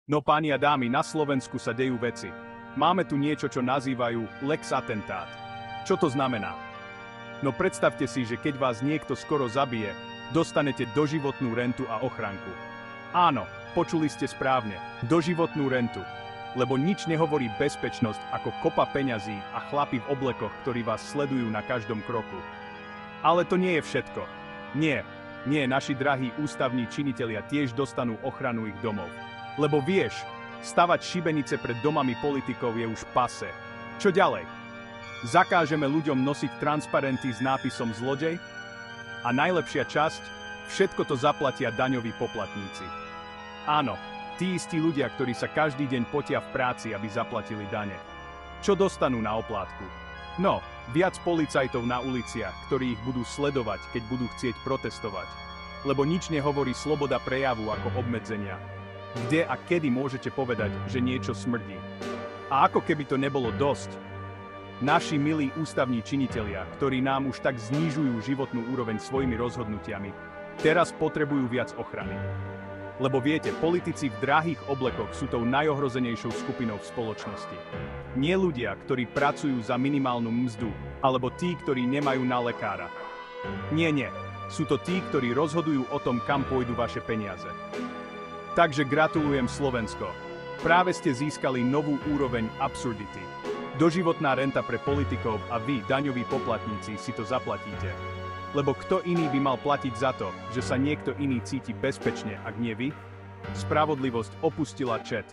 No páni a dámy, na Slovensku sa dejú veci. Máme tu niečo, čo nazývajú Lex atentát. Čo to znamená? No predstavte si, že keď vás niekto skoro zabije, dostanete doživotnú rentu a ochranku. Áno, počuli ste správne, doživotnú rentu. Lebo nič nehovorí bezpečnosť ako kopa peňazí a chlapi v oblekoch, ktorí vás sledujú na každom kroku. Ale to nie je všetko. Nie, naši drahí ústavní činitelia tiež dostanú ochranu ich domov. Lebo vieš, stavať šibenice pred domami politikov je už pase. Čo ďalej? Zakážeme ľuďom nosiť transparenty s nápisom zlodej? A najlepšia časť? Všetko to zaplatia daňoví poplatníci. Áno, tí istí ľudia, ktorí sa každý deň potia v práci, aby zaplatili dane. Čo dostanú na oplátku? No, viac policajtov na uliciach, ktorí ich budú sledovať, keď budú chcieť protestovať. Lebo nič nehovorí sloboda prejavu ako obmedzenia. Kde a kedy môžete povedať, že niečo smrdí? A ako keby to nebolo dosť, naši milí ústavní činitelia, ktorí nám už tak znižujú životnú úroveň svojimi rozhodnutiami, teraz potrebujú viac ochrany. Lebo viete, politici v drahých oblekoch sú tou najohrozenejšou skupinou v spoločnosti. Nie ľudia, ktorí pracujú za minimálnu mzdu, alebo tí, ktorí nemajú na lekára. Nie, sú to tí, ktorí rozhodujú o tom, kam pôjdu vaše peniaze. Takže gratulujem Slovensko. Práve ste získali novú úroveň absurdity. Doživotná renta pre politikov a vy, daňoví poplatníci, si to zaplatíte. Lebo kto iný by mal platiť za to, že sa niekto iný cíti bezpečne, ak nie vy? Spravodlivosť opustila chat.